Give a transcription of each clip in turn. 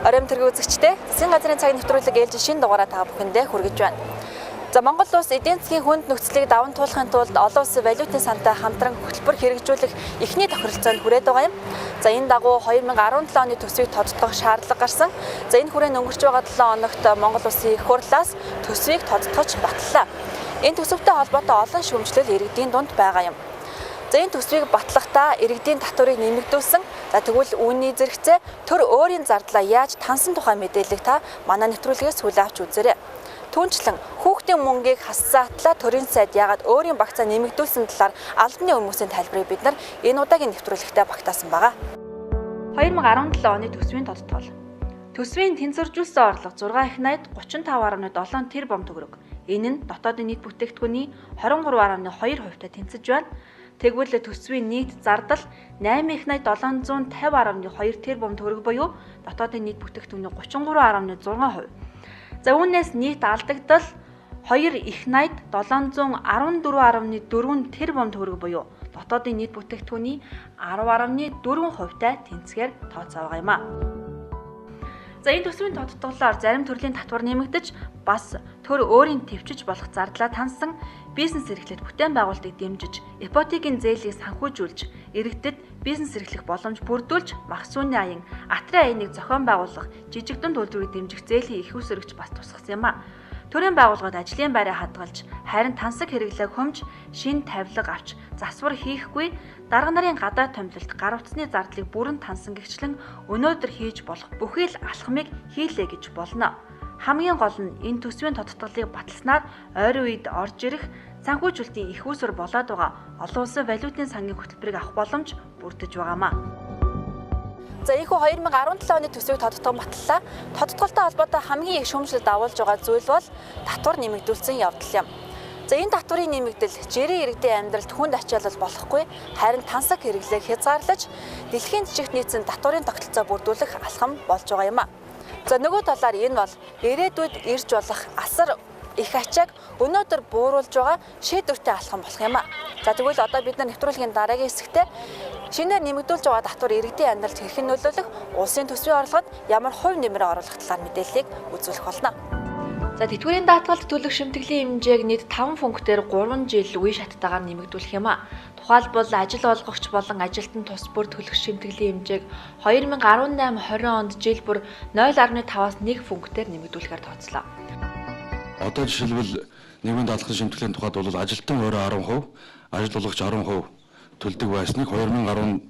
Оройн тэргийн үзэгчдээ засгийн газрын цагийн нэвтрүүлэг ээлжийн шинэ дугаараа та бүхэндээ хүргэж байна. За Монгол улс эдийн засгийн хүнд нөхцөлийг даван туулахын тулд олон улсын валютын сантай хамтран хөтөлбөр хэрэгжүүлэх эхний тохиролцоонд хүрээд байгаа юм. За энэ дагуу 2017 оны төсвийг тодтогох шаардлага гарсан. За энэ хүрээнд өнгөрч байгаа 7 хоногт Монгол улсын их хурлаас төсвийг тодтогч батллаа. Энэ төсөвтэй холбоотой олон шүүмжлэл иргэдийн дунд байгаа юм. За энэ төсвийг батлахдаа иргэдийн татварыг нэмэгдүүлсэн. За тэгвэл үүний зэрэгцээ төр өөрийн зардлаа яаж тансан тухай мэдээллийг та манай нэвтрүүлгээс хүлээн авч үзээрэй. Түүнчлэн хүүхдийн мөнгийг хассаатлаа төрийн сайд яагаад өөрийн багцаа нэмэгдүүлсэн талаар албаны хүмүүсийн тайлбарыг бид нар энэ удаагийн нэвтрүүлэгтээ багтаасан байгаа. 2017 оны төсвийн тодтгол. Төсвийн тэнцвэржүүлсэн орлого 6 их найд 35.7 тэрбум төгрөг. Энэ нь дотоодын нийт бүтээгдэхүүний 23.2%-тай тэнцэж байна. Тэгвэл төсвийн нийт зардал 8 их найд 750.2 тэрбум төгрөг буюу дотоодын нийт бүтээгдэхүүний 33.6%. За үүнээс нийт алдагдал 2 их найд 714.4 тэрбум төгрөг буюу дотоодын нийт бүтээгдэхүүний 10.4%-тай тэнцэхээр тооцоо байгаа юм а. За энэ төсвийн тодтголоор зарим төрлийн татвар нэмэгдэж бас төр өөрийн төвчж болох зардлаа тансан бизнес эрхлэлт бүтээн байгуулалтыг дэмжиж, ипотекийн зээлийг санхүүжүүлж, иргэдэд бизнес эрхлэх боломж бүрдүүлж, мах сүүний аян, атрын аяныг зохион байгуулах, жижиг дунд үйлдвэрийг дэмжих зээлийн их усөрөгч бас тусгасан юм а. Төрийн байгууллагад ажлын байраа хадгалж, харин тансаг хэрэглээг хөмж, шин тавилга авч, засвар хийхгүй, дарга нарын гадаад томилолт гар утасны зардлыг бүрэн тансан гэгчлэн өнөөдөр хийж болох бүхий л алхмыг хийлээ гэж болно. Хамгийн гол нь энэ төсвийн тодтголыг баталснаар ойрын үед орж ирэх санхүүжүүлэлтийн их усөр болоод байгаа олон улсын валютын сангийн хөтөлбөрийг авах боломж бүрдэж байгаамаа. За ийхүү 2017 оны төсвийг тодтгох батллаа. Тодтголтой холбоотой хамгийн их шүүмжлэлд дагуулж байгаа зүйл бол татвар нэмэгдүүлсэн явдал юм. За энэ татварын нэмэгдэл жирийн иргэдийн амьдралд хүнд ачаалал болохгүй, харин тансаг хэрэглээг хязгаарлаж, дэлхийн жижигт нийцэн татварын тогтолцоо бүрдүүлэх алхам болж байгаа юм а. За нөгөө талаар энэ бол ирээдүйд ирж болох асар их ачааг өнөөдөр бууруулж байгаа шийдвэртэй алхам болох юм а. За тэгвэл одоо бид нар нэвтрүүлгийн дараагийн хэсэгтээ шинээр нэмэгдүүлж байгаа татвар иргэдийн амьдралд хэрхэн нөлөөлөх, улсын төсвийн орлогод ямар хувь нэмрээ оруулах талаар мэдээллийг үзүүлэх болно. За тэтгэврийн даатгалд төлөх шимтгэлийн хэмжээг нийт 5 пунктээр 3 жил үе шаттайгаар нэмэгдүүлэх юм а. Тухайлбал ажил олгогч болон ажилтан тус бүр төлөх шимтгэлийн хэмжээг 2018-20 онд жил бүр 0.5-аас 1 пунктээр нэмэгдүүлэхээр тооцлоо. Одоо жишээлбэл нийгмийн даатгалын шимтгэлийн тухайд бол ажилтан өөрөө 10%, ажил олгогч 10% төлдөг байсныг 2018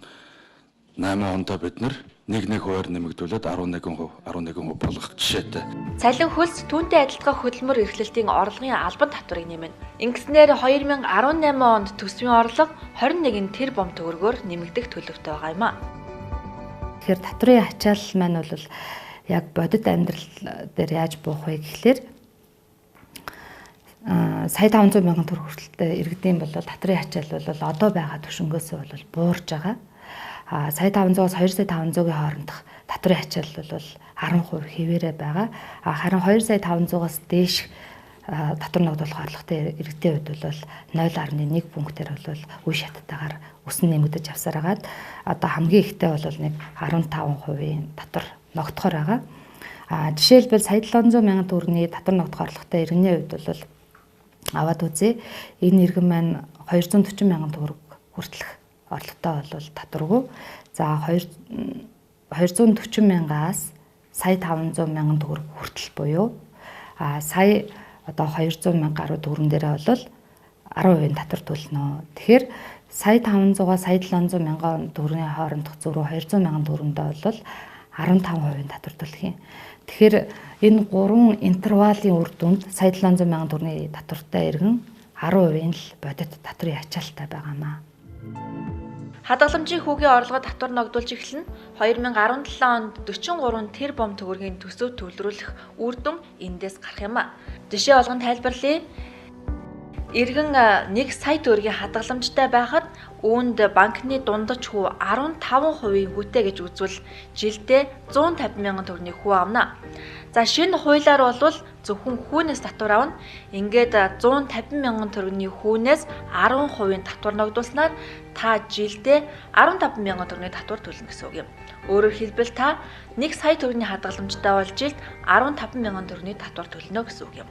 онд бид нар 1%-аар нэмэгдүүлээд 11% болгох жишээтэй. Цалин хөлс түүнтэй адилдах хөдөлмөр эрхлэлтийн орлогын албан татварыг нэмэнэ. Ингэснээр 2018 онд төсвийн орлого 21 тэрбум төгрөгөөр нэмэгдэх төлөвтэй байгаа юм а. Тэгэхээр татварын ачаал маань бол яг бодит амьдрал дээр яаж буух вэ гэхлээр сая 500 мянган төгрөг хүртэлтэй иргэдийн бол татварын ачаал бол одоо байгаа түвшингөөсөө бол буурж байгаа. Сая 500-аас 2 сая 500-гийн хоорондох татварын ачаал бол 10% хэвээрээ байгаа. Харин 2 сая 500-аас дээш татвар ногдуулах орлоготой иргэдийн хувьд бол 0.1 пунктээр бол үе шаттайгаар өсөн нэмэгдэж авсаар хагаад одоо хамгийн ихтэй бол нэг 15%-ийн татвар ногдохоор байгаа. Жишээлбэл сая 700 мянган төгрөгийн татвар ногдох орлоготой иргэний хувьд бол аваад үзье. Энэ иргэн маань 240 мянган төгрөг хүртэлх орлоготой бол татваргүй. За 240 мянгаас сая 500 мянган төгрөг хүртэл буюу сая одоо 200 мянга гаруй төгрөн дээрээ бол 10% татвар төлнө. Тэгэхээр сая 500-аас сая 700 мянган төгрөгийн хоорондох зөрүү 200 мянган төгрөндөө бол 15% татвар төлөх юм. Тэгэхээр энэ гурван интервалийн үр дүнд сая 700 мянган төгрөгийн татвартай иргэн 10% л бодит татварын ачаалтай байгаамаа. Хадгаламжийн хүүгийн орлогод татвар ногдуулж эхэлнэ. 2017 онд 43 тэрбум төгрөгийн төсөв төвлөрүүлэх үр дүн эндээс гарах юм а. Жишээ олгон тайлбарлая. Иргэн 1 сая төгрөгийн хадгаламжтай байхад үүнд банкны дундаж хүү 15% хүүтэй гэж үзвэл жилдээ 150 мянган төгрөгийн хүү авна. За шинэ хуулиар бол зөвхөн хүүнээс татвар авна. Ингээд 150 мянган төгрөгийн хүүнээс 10% татвар ногдуулснаар та жилдээ 15 мянган төгрөгийн татвар төлнө гэсэн үг юм. Өөрөөр хэлбэл та 1 сая төгрөгийн хадгаламжтай бол жилд 15 мянган төгрөгийн татвар төлнө гэсэн үг юм.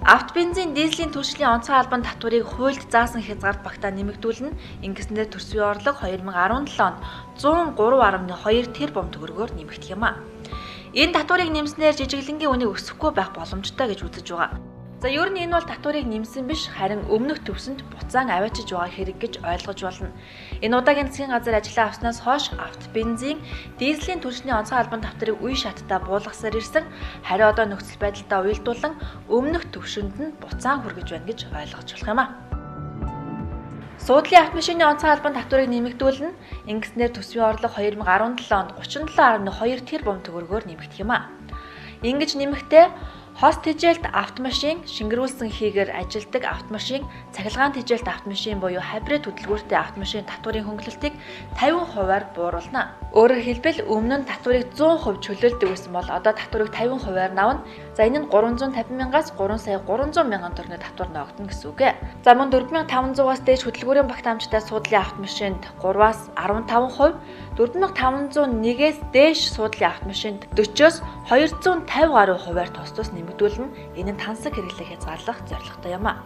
Авто бензин, дизелийн түлшлийн онцгой албан татварыг хуульд заасан хязгаарт багтаа нэмэгдүүлнэ. Ингэснээр төсвийн орлого 2017 онд 103.2 тэрбум төгрөгөөр нэмэгдэх юм а. Энэ татварыг нэмснээр жижиглэнгийн үнийг өсөхгүй байх боломжтой гэж үзэж байгаа. За ер нь энэ бол татварыг нэмсэн биш, харин өмнөх төвсөнд буцаан аваачиж байгаа хэрэг гэж ойлгож болно. Энэ удаагийн засгийн газар ажиллаа авснаас хойш авто бензин, дизелийн түлшний онцгой албан татварыг үе шаттай буулгасаар ирсэн. Харин одоо нөхцөл байдалтай уялдуулан өмнөх төвшөнд нь буцаан хүргэж байна гэж ойлгож болох юм а. Суудлын автомашины онцгой албан татварыг нэмэгдүүлнэ. Ингэснээр төсвийн орлого 2017 онд 37.2 тэрбум төгрөгөөр нэмэгдэх юм а. Ингэж нэмэхдээ хост тэжээлт автомашин, шингэрүүлсэн хийгээр ажилдаг автомашин, цахилгаан тэжээлт автомашин буюу хабрид хөдөлгөөртэй автомашин татварын хөнгөлөлтийг 50%-аар бууруулна. Өөрөөр хэлбэл өмнө нь татварыг 100% чөлөөлдөг байсан бол одоо татварыг 50%-аар навна. За энэ нь 350 мянгаас 3 сая 300 мянган төгрөгийн татвар ногдно гэсэн үг. За мөн 4500-аас дээш хөдөлгөөрийн багт амжтай суудлын автомашинд 3-аас 15%, 4501-ээс дээш суудлын автомашинд 40-оос 250 гаруй хувиар тус нэмэгдүүлнэ. Энэ нь тансаг хэрэглээ хязгаарлах зорилготой юм а.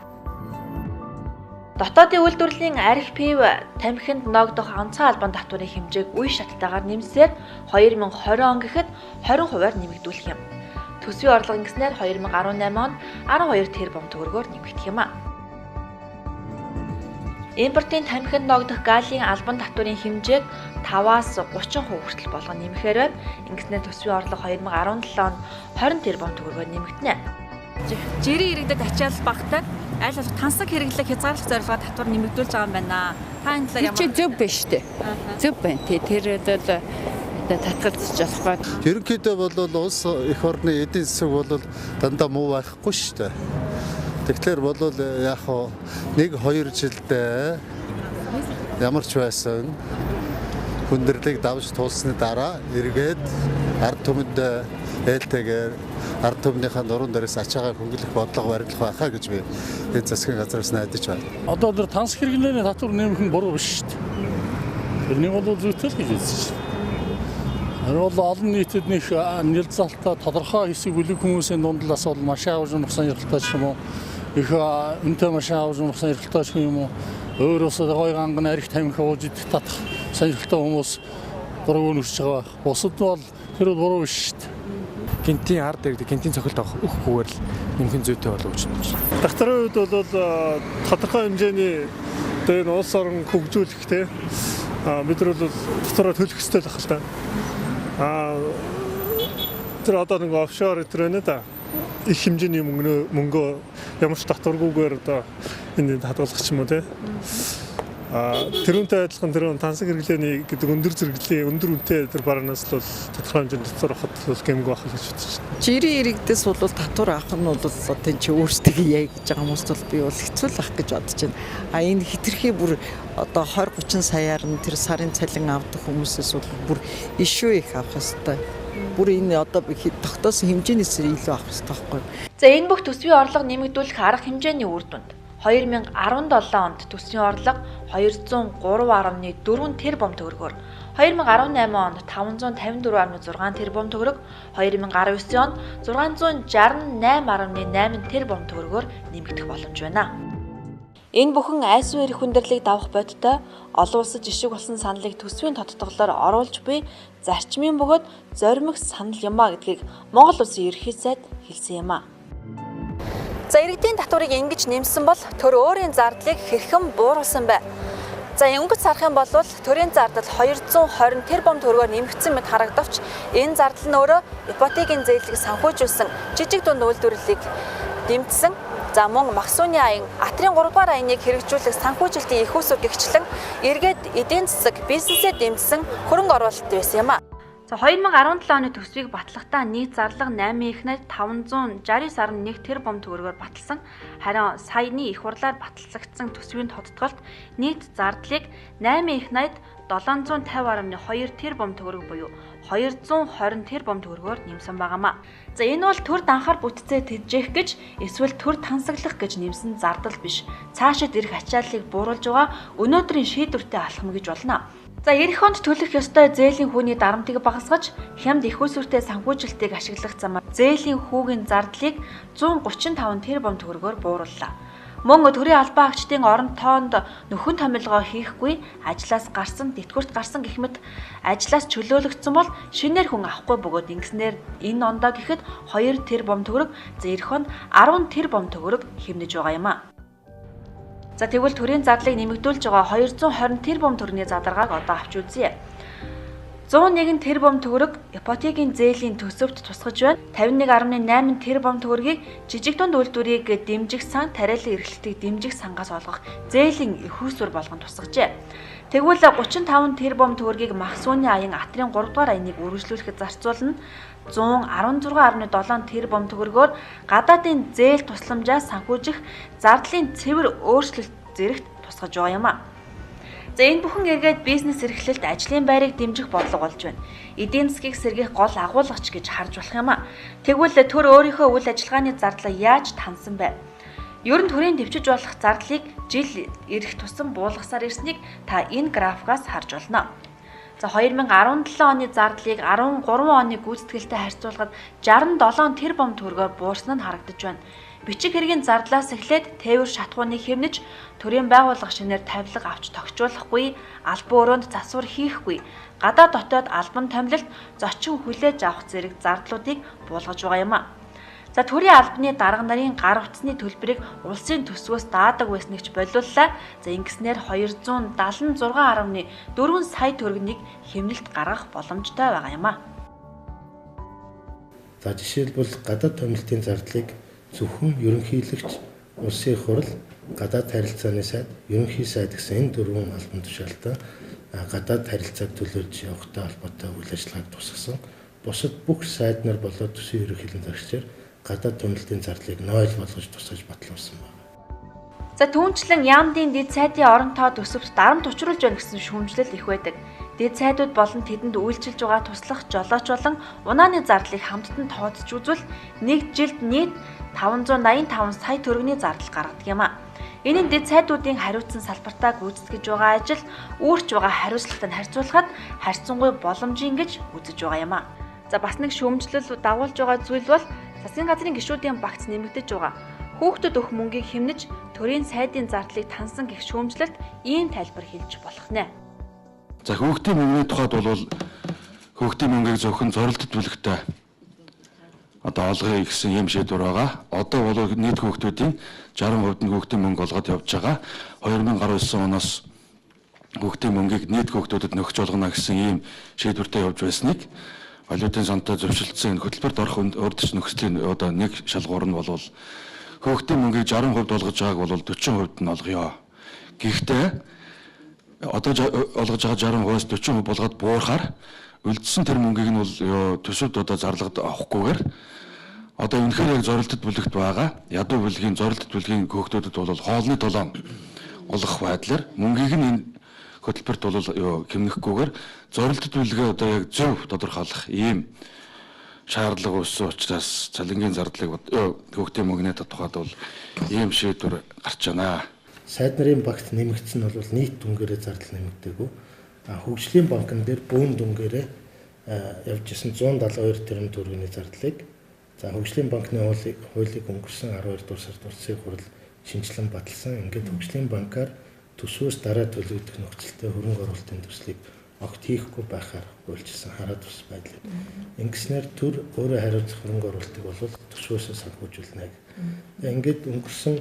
Дотоодын үйлдвэрлэлийн архив тамхинд ногдох онцгой албан татварын хэмжээг үе шаттайгаар нэмсээр 2020 он гэхэд 20%-аар нэмэгдүүлэх юм. Төсвийн орлого ингэснээр 2018 онд 12 тэрбум төгрөгөөр нэмэгдэх юм а. Импортын тамхинд ногдох галийн албан татварын хэмжээг 5-аас 30% хүртэл болгон нэмэхээр байна. Ингэснээр төсвийн орлого 2017 онд 20 тэрбум төгрөгөөр нэмэгдэнэ. Жирийн иргэдэд ачаал багтаад аль болох тансаг хэрэглэх хязгаарлах зорилгоор татвар нэмэгдүүлж байгаа юм байна. Та энэ талаар ямар зөв биш үү? Зөв байна. Тэр татгалзаж болохгүй. Ерөнхийдөө бол улс их орны эдийн засаг бол дандаа муу байхгүй шүү дээ. Тэгэхээр бол яг нэг 2 жилдээ ямар ч байсан хүндрэлийг давж туулсны дараа эргээд ард түмэнд ээлтэйгээр ард түмнийхээ нуруунд дээрээс ачаагаа хөнгөлөх бодлого баримлах байхаа гэж би энэ засгийн газраас найдаж байна. Одоо тэр тансаг хэрэглээний татвар нэмэх нь буруу биш шүү дээ. Тэрнийг бол зүйтэй л гэж үзэж байна. Энэ бол олон нийтэд нэг нэлзалтай тодорхой хэсэг бүлэг хүмүүсийн дундлаас бол машин авч унах сонирхолтой ч юм уу, их үнэтэй машин авч унах сонирхолтой ч юм уу, өөрөөсөө гой ганган арх тамхи ууж идэх татах сонирхолтой хүмүүс дургуун өсөж байгаа. Бусад бол тэр буруу биш шүү дээ. Гинтийн ард иргэдэг гинтийн цохилт авах өгөхгүйгээр л нэмхэн зүйтэй болов гэж байна. Татварын үед бол тодорхой хэмжээний дээр улс орон хөгжүүлэх те бид нар бол татвараа төлөх ёстой л ахал та. Тэр одоо нэг офшор тэр нэ да их хэмжээний мөнгөө ямар ч татваргүйгээр одоо энэ хадгалах ч юм уу те. Тэрүүнтэй адилхан тэр тансаг хэрэглээний гэдэг өндөр зэрэглэлийн өндөр үнэтэй тэр баранаас л тодорхой хэмжээнд татвар авахд бол гэмгүй байх гэж бодож байна. Жирийн иргэдээс бол татвар авах нь бол одоо чи өөрсдөө яа гэж байгаа хүмүүст бол би бол хэцүү л ах гэж бодож байна. Энэ хитрхи бүр одоо 20-30 саяар нь тэр сарын цалин авдаг хүмүүсээс бол бүр ишүү их авах ёстой. Бүр энэ одоо тогтоосон хэмжээнээс илүү авах ёстой байхгүй. За энэ бүх төсвийн орлого нэмэгдүүлэх арга хэмжээний үр дүнд 2017 онд төсвийн орлого 203.4 тэрбум төгрөгөөр, 2018 онд 554.6 тэрбум төгрөг, 2019 онд 668.8 тэрбум төгрөгөөр нэмэгдэх боломж байна. Энэ бүхэн айсвэр эрх хүндрэлийг давах бодтой олон улсад жишг болсон саналыг төсвийн тодтголоор оруулж буй зарчмын бөгөөд зоримог санал юм а гэдгийг Монгол Улсын ерөнхий сайд хэлсэн юм а. За иргэдийн татварыг ингэж нэмсэн бол төр өөрийн зардлыг хэрхэн бууруулсан бэ? За өнгөц харах юм бол төрийн зардал 220 тэрбум төгрөгөөр нэмэгдсэн мэт харагдавч энэ зардал нь өөрөө ипотекийн зээлийг санхүүжүүлсэн жижиг дунд үйлдвэрлэлийг дэмжсэн. За мөн Максууны аян, Атрын 3 дугаар аяныг хэрэгжүүлэх санхүүжилтийн их усүр гэгчлэн эргээд эдийн засаг бизнесээ дэмжсэн хөрөнгө оруулалт байсан юм а. За 2017 оны төсвийг батлахдаа нийт зарлага 8,569.1 тэрбум төгрөгөөр баталсан. Харин саяны их хурлаар баталцагдсан төсвийн тодтголт нийт зардлыг 8,750.2 тэрбум төгрөг буюу 220 тэрбум төгрөгөөр нэмсэн байгаамаа. За энэ бол төр данхаар бүтцээ тэжээх гэж эсвэл төр тансаглах гэж нэмсэн зардал биш. Цаашид ирэх ачааллыг бууруулж байгаа өнөөдрийн шийдвэртэй алхам гэж болно. За эх онд төлөх ёстой зээлийн хүүний дарамтыг багасгаж хямд их усүртэй санхүүжилтийг ашиглах замаар зээлийн хүүгийн зардлыг 135 тэрбум төгрөгөөр буурууллаа. Мөн төрийн албан агчдын орон тоонд нөхөн томилгоо хийхгүй, ажлаас гарсан, тэтгэврт гарсан гэх мэт ажлаас чөлөөлөгдсөн бол шинээр хүн авахгүй бөгөөд ингэснээр энэ ондоо гэхэд 2 тэрбум төгрөг, за эх онд 10 тэрбум төгрөг хэмнэж байгаа юм а. За тэгвэл төрийн зардлыг нэмэгдүүлж байгаа 220 тэрбум төгрөгийн задаргааг одоо авч үзье. 101 тэрбум төгрөг ипотекийн зээлийн төсөвт тусгаж байна. 51.8 тэрбум төгрөгийг жижиг дунд үйлдвэрийг дэмжих сан, тариалан эрхлэлтийг дэмжих сангаас олгох зээлийн их усүр болгон тусгажээ. Тэгвэл 35 тэрбум төгрөгийг мах сүүний аян Атрын 3 дугаар аяныг үргэлжлүүлэхэд зарцуулна. 116.7 тэрбум төгрөгөөр гадаадын зээл тусламжаас санхүүжих зардлын цэвэр өөрчлөлт зэрэгт тусгаж байгаа юм а. За энэ бүхэн эргээд бизнес эрхлэлд ажлын байрыг дэмжих бодлого болж байна. Эдийн засгийг сэргийх гол агуулгач гэж харж болох юм а. Тэгвэл төр өөрийнхөө үйл ажиллагааны зардлаа яаж тансан бэ? Ер нь төрийн дэвшиж болох зардлыг жил ирэх тусам буулгасаар ирснийг та энэ графикаас харж болно. За 2017 оны зардлыг 13 оны гүйцэтгэлтэй харьцуулахад 67 тэрбум төгрөгөөр буурсан нь харагдаж байна. Бичиг хэргийн зардлаас эхлээд тээвэр шатхууныг хэмнэж төрийн байгууллага шинээр тавилга авч тогтчуулахгүй, албан өрөөнд засвар хийхгүй, гадаа дотоод албан томилолт зочин хүлээж авах зэрэг зардлуудыг буулгаж байгаа юм а. За төрийн албаны дарга нарын гар утасны төлбөрийг улсын төсвөөс даадаг байсныг ч болиуллаа. За ингэснээр 276.4 сая төгрөгийг хэмнэлт гаргах боломжтой байгаа юм а. За жишээлбэл гадаад томилтын зардлыг зөвхөн ерөнхийлөгч, улсын их хурл, гадаад харилцааны сайд, ерөнхий сайд гэсэн энэ дөрвөн албан тушаалтаа гадаад харилцааг төлөөлж явахтай холбоотой үйл ажиллагааг тусгасан. Бусад бүх сайд нар болоод төсвийн ерөнхийлөгчийн зарчаар гадаад томилтын зардлыг 0 болгож тусгаж батлуулсан байна. За түүнчлэн яамдын дэд сайдын орон тоо төсөвт дарамт учруулж байна гэсэн шүүмжлэл их байдаг. Дэд сайдууд болон тэдэнд үйлчилж байгаа туслах жолооч болон унааны зардлыг хамттан тооцож үзвэл нэг жилд нийт 585 сая төгрөгийн зардал гаргадаг юм а. Энэ нь дэд сайдуудын хариуцсан салбартаа гүйцэтгэж байгаа ажил, үүрч байгаа хариуцлагатай харьцуулахад харьцангуй боломжийн гэж үзэж байгаа юм а. За бас нэг шүүмжлэл дагуулж байгаа зүйл бол засгийн газрын гишүүдийн багц нэмэгдэж байгаа. Хүүхдэд өгөх мөнгийг хэмнэж төрийн сайдын зардлыг тансан гэх шүүмжлэлт ийм тайлбар хэлж болох нэ. За хүүхдийн мөнгөний тухайд бол хүүхдийн мөнгийг зөвхөн зорилтод бүлэгтэй одоо олгоё гэсэн юм шийдвэр байгаа. Одоо бол нийт хүүхдүүдийн 60% нь хүүхдийн мөнгө олгоод явж байгаа. 2019 оноос хүүхдийн мөнгийг нийт хүүхдүүдэд нөхөж олгоно гэсэн ийм шийдвэртэй явж байсныг валютын сантай зөвшөлдсөн энэ хөтөлбөрт орох урьдчилан нөхцөлийн одоо нэг шалгуур нь бол хүүхдийн мөнгийг 60% олгож байгааг бол 40% нь олгоё. Гэхдээ одоо олгож байгаа 60%-аас 40% болгоод буурахаар үлдсэн тэр мөнгийг нь бол төсөвд одоо зарлагад авахгүйгээр одоо үнэхээр яг зорилтод бүлэгт байгаа ядуу бүлгийн зорилтод бүлгийн хүүхдүүдэд бол хоолны долоон олгох байдлаар мөнгийг нь энэ хөтөлбөрт бол хэмнэхгүйгээр зорилтод бүлгээ одоо яг зөв тодорхойлох ийм шаардлага үүссэн учраас цалингийн зардлыг хүүхдийн мөнгөний тухайд бол ийм шийдвэр гарч байна. Сайд нарын багт нэмэгдсэн нь бол нийт дүнгээрээ зардал нэмэгдээгүй. Хөгжлийн банкн дээр бөөн дүнгээрээ явж исэн 172 тэрбум төгрөгийн зардлыг за хөгжлийн банкны хуулийг өнгөрсөн 12 дугаар сард улсын хурал шинжилэн баталсан. Ингээд хөгжлийн банкар төсвөөс дараа төлөгдөх нөхцөлтэй хөрөнгө оруулалтын төслийг огт хийхгүй байхаар үйлчилсэн хараад ус байдал. Ингэснээр төр өөрөө хариуцах хөрөнгө оруулалтыг бол төсвөөсөө санхүүжүүлнэ. Ингээд өнгөрсөн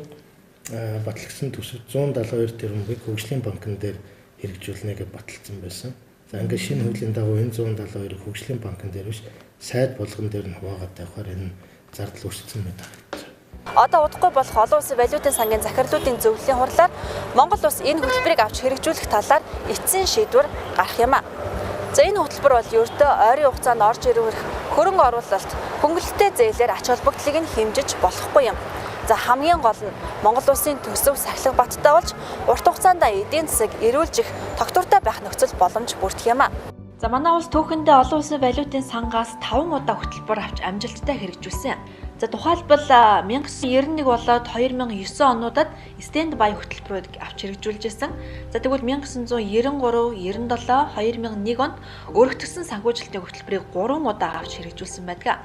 батлагдсан төсөв 172 тэрбумыг хөгжлийн банкн дээр хэрэгжүүлнэ гэж баталсан байсан. За ингээд шинэ хуулийн дагуу энэ 172 хөгжлийн банкн дээр биш сайд болгон дээр нь хуваагаад тавихаар энэ зардал өрсөлдсөн мэт харагдаж байна. Одоо удахгүй болох олон улсын валютын сангийн захирлуудын зөвлөлийн хурлаар Монгол улс энэ хөтөлбөрийг авч хэрэгжүүлэх талаар эцсийн шийдвэр гарах юм а. За энэ хөтөлбөр бол ердөө ойрын хугацаанд орж ирэх хөрөнгө оруулалт, хөнгөлөлттэй зээлээр ач холбогдлыг нь хэмжиж болохгүй юм. За хамгийн гол нь Монгол улсын төсөв сахилга баттай болж урт хугацаанд эдийн засаг эрүүлжих тогтвортой байх нөхцөл боломж бүрдэх юм а. За манай улс түүхэндээ олон улсын валютын сангаас 5 удаа хөтөлбөр авч амжилттай хэрэгжүүлсэн. За тухайлбал 1991 болоод 2009 онуудад стендбай хөтөлбөрүүд авч хэрэгжүүлжсэн. За тэгвэл 1993, 97, 2001 онд өргөтгсөн санхүүжилтийн хөтөлбөрийг 3 удаа авч хэрэгжүүлсэн байдаг.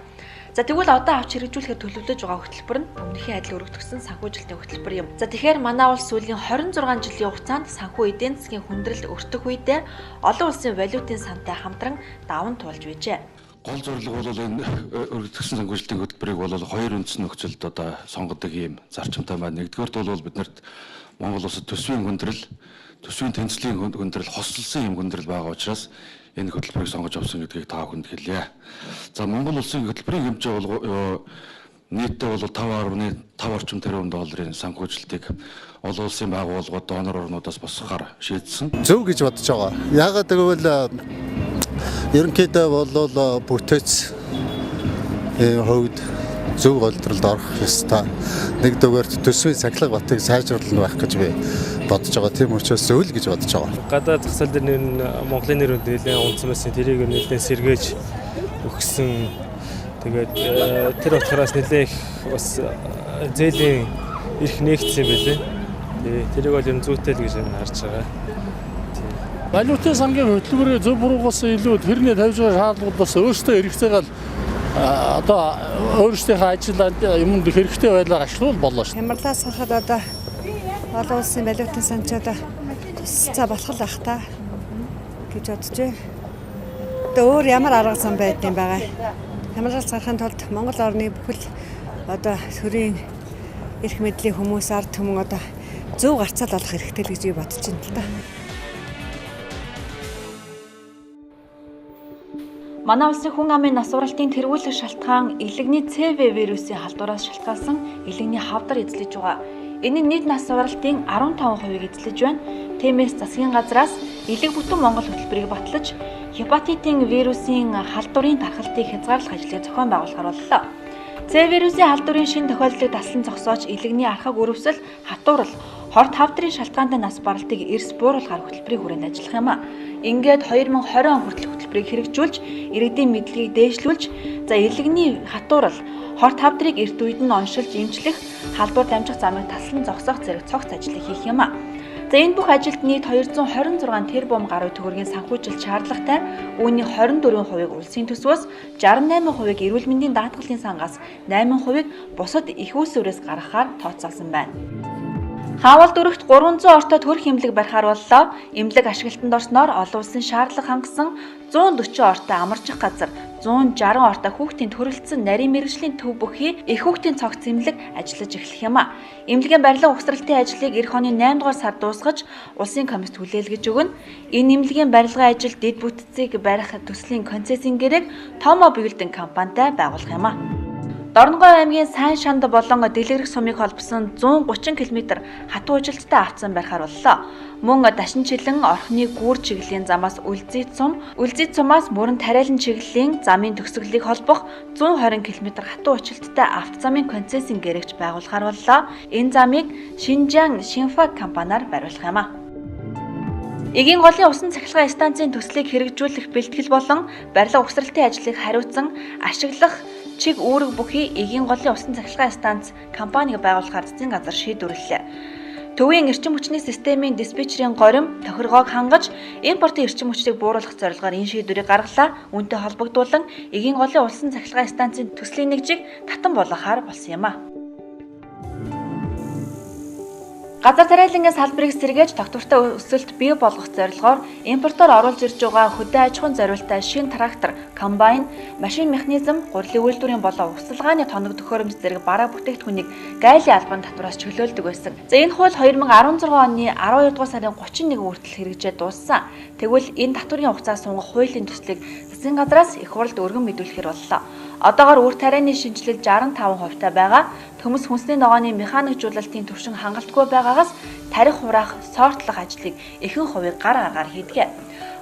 За тэгвэл одоо авч хэрэгжүүлэхээр төлөвлөж байгаа хөтөлбөр нь өмнөхийн адил өргөтгсөн санхүүжилтийн хөтөлбөр юм. За тэгэхээр манай улс сүүлийн 26 жилийн хугацаанд санхүү эдийн засгийн хүндрэл өртөх үедээ олон улсын валютын сантай хамтран даван туулж байжээ. Гол зорилго бол энэ өргөтгсөн санхүүжилтийн хөтөлбөрийг бол хоёр үндсэн нөхцөлд одоо сонгодог ийм зарчимтай байна. Нэгдүгээрт бол биднэрт Монгол улсад төсвийн хүндрэл, төсвийн тэнцлийн хүндрэл, хослолсон ийм хүндрэл байгаа учраас энэ хөтөлбөрийг сонгож авсан гэдгийг та бүхэнд хэлье. За Монгол улсын хөтөлбөрийн хэмжээ бол нийтдээ бол 5.5 орчим тэрбум долларын санхүүжилтийг олон улсын байгууллагууд донор орнуудаас босгохоор шийдсэн. Зөв гэж бодож байгаа. Яагаад гэвэл ерөнхийдөө бол бүтээц хувьд зөв голдролд орох ёстой. Нэгдүгээрт төсвийн сахилга батыг сайжруулах байх гэж би бодож байгаа. Тийм учраас зөв л гэж бодож байгаа. Гадаад засал дээр Монголын нэр хүнд нэлээд унтсан байсан. Тэрийг нэлээд сэргээж өгсөн. Тэгээд тэр утгаараас нэлээд бас зээлийн эрх нээгдсэн юм билээ. Тэрийг бол юм зүйтэй л гэж харж байгаа. Валютын сангийн хөтөлбөрийн зөв буруугаас илүү тэрний тавьж байгаа шаардлагуудаас өөрсдөө эргэцээгээл одоо өөрсдийнхөө ажиллаанд юмд хэрэгтэй байлаар ашиглавал болоо шүү. Хямралаас харахад одоо олон улсын валютын санч одоо цаа болох л ах та гэж бодож байна. Одоо өөр ямар арга зам байдсан байгаа. Хямралаас гарахын тулд Монгол орны бүхэл одоо төрийн эрх мэдлийн хүмүүс ард түмэн одоо зөв гарцаал олох хэрэгтэй л гэж би бодож байна л да. Манай улсын хүн амын нас уралтын тэргүүлэх шалтгаан элэгний ЦВ вирусын халдвараас шалтгаалсан элэгний хавдар эзлэж байгаа. Энэ нийт нас уралтын 15%-ийг эзлэж байна. Тиймээс засгийн газраас элэг бүтэн Монгол хөтөлбөрийг батлаж хепатитын вирусын халдварын тархалтыг хязгаарлах ажлыг зохион байгуулахар боллоо. ЦВ вирусын халдварын шинэ тохиолдлыг таслан зогсоож элэгний архаг өрөвсөл, хатуурал, хорт хавдрын шалтгаантай нас баралтыг эрс бууруулахар хөтөлбөрийн хүрээнд ажиллах юм а. Ингээд 2020 он хүртэл хөтөлбөрийг хэрэгжүүлж, иргэдийн мэдлэгийг дээшлүүлж, за элэгний хатуурал, хорт хавдрыг эрт үед нь оншилж, эмчлэх, халдвар дамжих замыг таслан зогсоох зэрэг цогц ажлыг хийх юм а. За энэ бүх ажилд нийт 226 тэрбум гаруй төгрөгийн санхүүжилт шаардлагатай. Үүний 24%-ийг улсын төсвөөс, 68%-ийг эрүүл мэндийн даатгалын сангаас, 8%-ийг бусад их усүрээс гаргахаар тооцоолсон байна. Хаавал дөрөвт 300 ортой төр хэмлэг барихаар боллоо. Эмнэлэг ашиглалтанд орсноор олон улсын шаардлага хангасан 140 ортой амарчих газар, 160 ортой хүүхдийн төрөлцсөн нарийн мэргэжлийн төв бүхий их хүүхдийн цогц эмнэлэг ажиллаж эхлэх юм а. Эмнэлгийн барилга угсралтын ажлыг эх оны 8 дугаар сард дуусгаж улсын комист хүлээлгэж өгнө. Энэ эмнэлгийн барилгын ажил дэд бүтцийг барих төслийн концессийн гэрээг Томо Building компанитай байгуулах юм а. Дорногой аймгийн Сайн Шанд болон Дэлгэрэх сумыг холбосон 130 км хатуу ужилттай автсан барихаар боллоо. Мөн Дашинчилэн орхны гүүр чиглэлийн замаас Үлзийд сумаас Мөрөн Тариалан чиглэлийн замын төгсгөлийг холбох 120 км хатуу ужилттай автозамын концессийн гэрээгч байгуулахаар боллоо. Энэ замыг Шинжаан Шинфаг компаниар бариулах юм а. Эгийн голын усан цахилгаан станцын төслийг хэрэгжүүлэх бэлтгэл болон барилга угсралтын ажлыг хариуцсан ашиглах чиг үүрэг бүхий Эгийн голын усан цахилгаан станц компаниг байгуулахаар засгийн газар шийдвэрлэлээ. Төвийн эрчим хүчний системийн диспетчерийн горим тохиргоог хангаж импортын эрчим хүчийг бууруулах зорилгоор энэ шийдвэрийг гаргалаа. Үүнтэй холбогдуулан Эгийн голын усан цахилгаан станцын төслийн нэгжийг татан болгохоор болсон юм а. Газар тариалангийн салбарыг сэргээж тогтвортой өсөлт бий болгох зорилгоор импортоор оруулж ирж байгаа хөдөө аж ахуйн зориултай шинэ трактор, комбайн, машин механизм, гурилын үйлдвэрийн болон усалгааны тоног төхөөрөмж зэрэг бараа бүтээгдэхүүнийг гайлын албан татвараас чөлөөлдөг байсан. За энэ хууль 2016 оны 12 дугаар сарын 31 хүртэл хэрэгжээд дууссан. Тэгвэл энэ татварын хугацаа сунгах хуулийн төслийг засгийн газраас их хурлд өргөн мэдүүлэхээр боллоо. Одоогоор үр тарианы шинжилэл 65% байгаа. Төмс хүнсний ногооны механикжуулалтын түвшин хангалтгүй байгаагаас тарих хураах, сортлох ажлыг ихэнх хувийг гар аргаар хийдэг.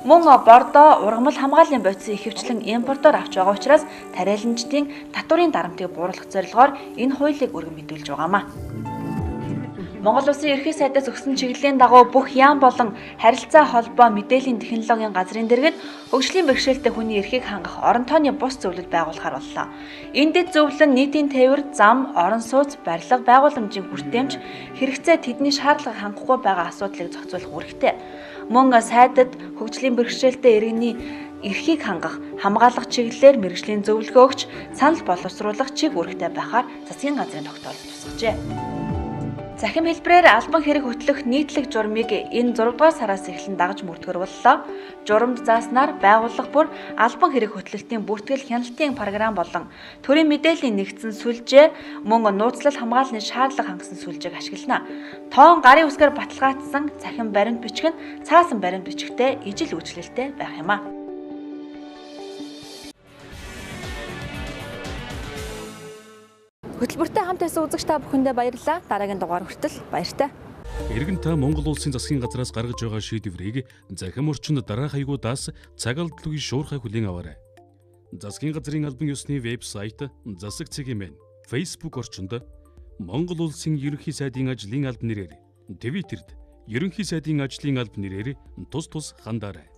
Мөн бордоо, ургамал хамгааллын бодисын ихэвчлэн импортоор авч байгаа учраас тариаланчдын татварын дарамтыг бууруулах зорилгоор энэ хуулийг өргөн мэдүүлж байгаамаа. Монгол Улсын ерхий сайдаас өгсөн чиглэлийн дагуу бүх яам болон харилцаа холбоо мэдээллийн технологийн газрын дэргэд хөгжлийн бэрхшээлтэй хүний эрхийг хангах орон тооны бус зөвлөл байгуулахаар боллоо. Энэ дэд зөвлөл нь нийтийн тээвэр, зам, орон сууц, барилга, байгууламжийн хүртээмж, хэрэгцээ тэдний шаардлагыг хангахгүй байгаа асуудлыг зохицуулах үүрэгтэй. Мөн сайдад хөгжлийн бэрхшээлтэй иргэний эрхийг хангах, хамгаалах чиглэлээр мэргэжлийн зөвлөгөө өгч санал боловсруулах чиг үүрэгтэй байхаар засгийн газрын тогтоолд тусгажээ. Захим хэлбэрээр албан хэрэг хөтлөх нийтлэг журмыг энэ 6 дугаар сараас эхлэн дагаж мөрдгөр боллоо. Журамд зааснаар байгууллага бүр албан хэрэг хөтлөлтийн бүртгэл хяналтын програм болон төрийн мэдээллийн нэгдсэн сүлжээ мөн нууцлал хамгааллын шаардлага хангасан сүлжээг ашиглана. Тоон гарын үсгээр баталгаажсан захим баримт бичиг нь цаасан баримт бичигтэй ижил үйлчлэлтэй байх юм а. Хөтөлбөртэй хамт байсан үзэгч та бүхэндээ баярлалаа. Дараагийн дугаар хүртэл баяртай. Иргэн та Монгол Улсын засгийн газраас гаргаж байгаа шийдвэрийг захим орчинд дараах хаягуудаас цаг алдалгүй шуурхай хүлээн аваарай. Засгийн газрын албан ёсны вебсайт, засаг цэгийн мэн, Facebook орчинд Монгол Улсын ерөнхий сайдын ажлын алба нэрээр, Твиттерд ерөнхий сайдын ажлын алба нэрээр тус хандаарай.